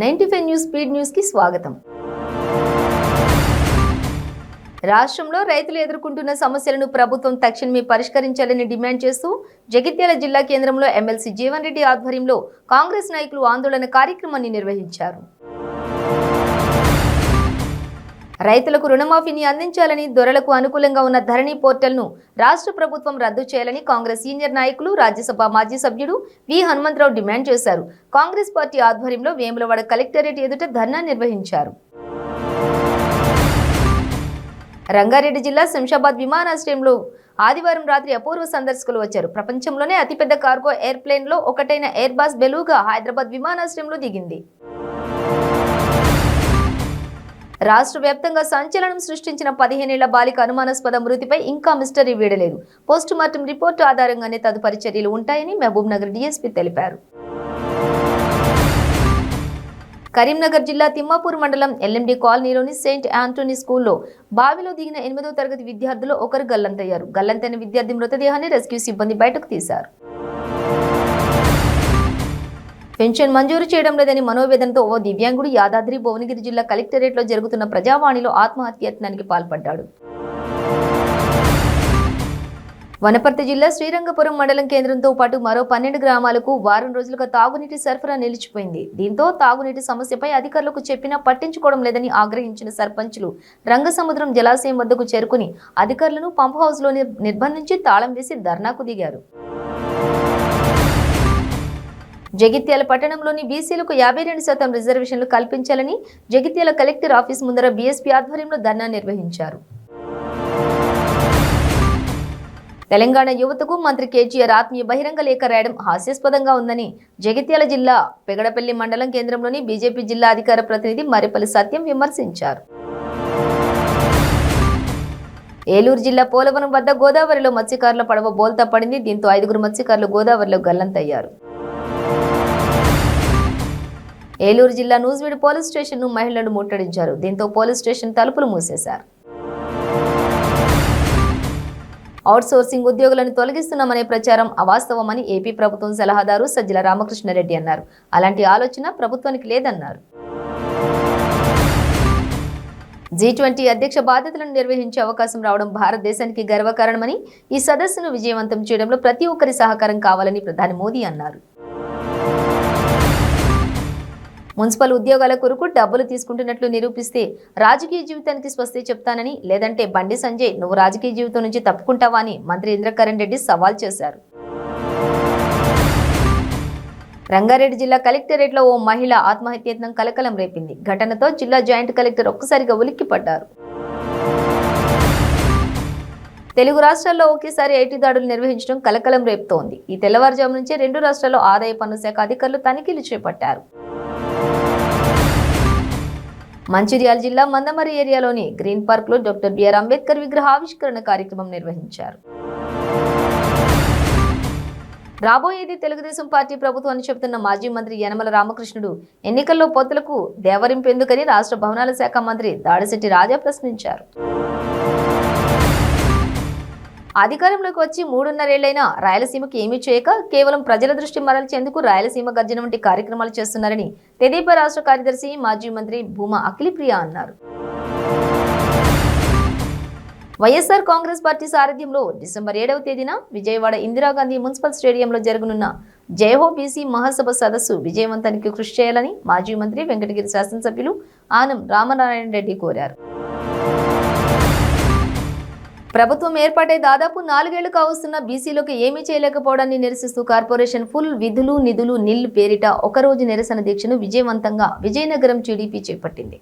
95 news speed news కి స్వాగతం. రాష్ట్రంలో రైతులు ఎదుర్కొంటున్న సమస్యలను ప్రభుత్వం తక్షణమే పరిష్కరించాలని డిమాండ్ చేస్తూ జగిత్యాల జిల్లా కేంద్రంలో ఎమ్మెల్సీ జీవన్ రెడ్డి ఆధ్వర్యంలో కాంగ్రెస్ నాయకులు ఆందోళన కార్యక్రమాన్ని నిర్వహించారు. రైతులకు రుణమాఫీని అందించాలని, దొరలకు అనుకూలంగా ఉన్న ధరణి పోర్టల్ను రాష్ట్ర ప్రభుత్వం రద్దు చేయాలని కాంగ్రెస్ సీనియర్ నాయకులు, రాజ్యసభ మాజీ సభ్యుడు వి హనుమంతరావు డిమాండ్ చేశారు. కాంగ్రెస్ పార్టీ ఆధ్వర్యంలో వేములవాడ కలెక్టరేట్ ఎదుట ధర్నా నిర్వహించారు. రంగారెడ్డి జిల్లా శంషాబాద్ విమానాశ్రయంలో ఆదివారం రాత్రి అపూర్వ సందర్శకులు వచ్చారు. ప్రపంచంలోనే అతిపెద్ద కార్గో ఎయిర్ప్లేన్ లో ఒకటైన ఎయిర్బస్ బెలూగా హైదరాబాద్ విమానాశ్రయంలో దిగింది. రాష్ట్ర వ్యాప్తంగా సంచలనం సృష్టించిన 15 ఏళ్ల బాలిక అనుమానాస్పద మృతిపై ఇంకా మిస్టరీ వీడలేదు. పోస్టుమార్టం రిపోర్టు ఆధారంగానే తదుపరి చర్యలు ఉంటాయని మహబూబ్ నగర్ డీఎస్పీ తెలిపారు. కరీంనగర్ జిల్లా తిమ్మాపూర్ మండలం ఎల్ఎండి కాలనీలోని సెయింట్ ఆంటోనీ స్కూల్లో బావిలో దిగిన 8వ తరగతి విద్యార్థులు ఒకరు గల్లంతయ్యారు. గల్లంతైన విద్యార్థి మృతదేహాన్ని రెస్క్యూ సిబ్బంది బయటకు తీశారు. పెన్షన్ మంజూరు చేయడం లేదని మనోవేదనతో ఓ దివ్యాంగుడు యాదాద్రి భువనగిరి జిల్లా కలెక్టరేట్లో జరుగుతున్న ప్రజావాణిలో ఆత్మహత్యయత్నానికి పాల్పడ్డాడు. వనపర్తి జిల్లా శ్రీరంగపురం మండలం కేంద్రంతో పాటు మరో 12 గ్రామాలకు వారం రోజులుగా తాగునీటి సరఫరా నిలిచిపోయింది. దీంతో తాగునీటి సమస్యపై అధికారులకు చెప్పినా పట్టించుకోవడం లేదని ఆగ్రహించిన సర్పంచులు రంగసముద్రం జలాశయం వద్దకు చేరుకుని అధికారులను పంప్ హౌస్లో నిర్బంధించి తాళం వేసి ధర్నాకు దిగారు. జగిత్యాల పట్టణంలోని బీసీలకు 52% రిజర్వేషన్లు కల్పించాలని జగిత్యాల కలెక్టర్ ఆఫీస్ ముందర బీఎస్పీ ఆధ్వర్యంలో ధర్నా నిర్వహించారు. తెలంగాణ యువతకు మంత్రి కేటీఆర్ ఆత్మీయ బహిరంగ లేఖ రాయడం హాస్యాస్పదంగా ఉందని జగిత్యాల జిల్లా పెగడపల్లి మండలం కేంద్రంలోని బీజేపీ జిల్లా అధికార ప్రతినిధి మర్రిపల్లి సత్యం విమర్శించారు. ఏలూరు జిల్లా పోలవరం వద్ద గోదావరిలో మత్స్యకారుల పడవ బోల్తా పడింది. దీంతో 5 మత్స్యకారులు గోదావరిలో గల్లంతయ్యారు. ఏలూరు జిల్లా నూజివీడు పోలీస్ స్టేషన్ను మహిళలు ముట్టడించారు. దీంతో పోలీస్ స్టేషన్ తలుపులు మూసేశారు. అవుట్సోర్సింగ్ ఉద్యోగులను తొలగిస్తున్నామనే ప్రచారం అవాస్తవమని ఏపీ ప్రభుత్వం సలహాదారు సజ్జల రామకృష్ణారెడ్డి అన్నారు. అలాంటి ఆలోచన ప్రభుత్వానికి లేదన్నారు. G20 అధ్యక్ష బాధ్యతలను నిర్వహించే అవకాశం రావడం భారతదేశానికి గర్వకారణమని, ఈ సదస్సును విజయవంతం చేయడంలో ప్రతి ఒక్కరి సహకారం కావాలని ప్రధాని మోదీ అన్నారు. మున్సిపల్ ఉద్యోగాల కొరకు డబ్బులు తీసుకుంటున్నట్లు నిరూపిస్తే రాజకీయ జీవితానికి స్వస్తి చెప్తానని, లేదంటే బండి సంజయ్ నువ్వు రాజకీయ జీవితం నుంచి తప్పుకుంటావా అని మంత్రి ఇంద్రకరణ్ రెడ్డి సవాల్ చేశారు. రంగారెడ్డి జిల్లా కలెక్టరేట్లో ఓ మహిళ ఆత్మహత్యయత్నం కలకలం రేపింది. ఘటనతో జిల్లా జాయింట్ కలెక్టర్ ఒక్కసారిగా ఉలిక్కిపడ్డారు. తెలుగు రాష్ట్రాల్లో ఒకేసారి ఐటీ దాడులు నిర్వహించడం కలకలం రేపుతోంది. ఈ తెల్లవారుజాము నుంచే 2 రాష్ట్రాల్లో ఆదాయ పన్ను శాఖ అధికారులు తనిఖీలు చేపట్టారు. మంచిర్యాల జిల్లా మందమరి ఏరియాలోని గ్రీన్ పార్క్ లో డాక్టర్ బిఆర్ అంబేద్కర్ విగ్రహ ఆవిష్కరణ కార్యక్రమం నిర్వహించారు. రాబోయేది తెలుగుదేశం పార్టీ ప్రభుత్వం అని చెబుతున్న మాజీ మంత్రి యనమల రామకృష్ణుడు ఎన్నికల్లో పొత్తులకు దేవరింపెందుకని రాష్ట్ర భవనాల శాఖ మంత్రి దాడిశెట్టి రాజా ప్రశ్నించారు. అధికారంలోకి వచ్చి 3.5 ఏళ్లైనా రాయలసీమకు ఏమీ చేయక కేవలం ప్రజల దృష్టి మరల్చేందుకు రాయలసీమ గర్జన వంటి కార్యక్రమాలు చేస్తున్నారని తెదేపా రాష్ట్ర కార్యదర్శి మాజీ మంత్రి భూమా అఖిలప్రియ అన్నారు. వైఎస్ఆర్ కాంగ్రెస్ పార్టీ సారథ్యంలో డిసెంబర్ 7వ తేదీన విజయవాడ ఇందిరాగాంధీ మున్సిపల్ స్టేడియంలో జరగనున్న జయహో బీసీ మహాసభ సదస్సు విజయవంతానికి కృషి చేయాలని మాజీ మంత్రి వెంకటగిరి శాసనసభ్యులు ఆనం రామనారాయణ రెడ్డి కోరారు. ప్రభుత్వం ఏర్పాటై దాదాపు 4 ఏళ్లు కావస్తున్న బీసీలకు ఏమీ చేయలేకపోవడాన్ని నిరసిస్తూ కార్పొరేషన్ ఫుల్ విధులు నిధులు నిల్ పేరిట ఒకరోజు నిరసన దీక్షను విజయవంతంగా విజయనగరం టీడీపీ చేపట్టింది.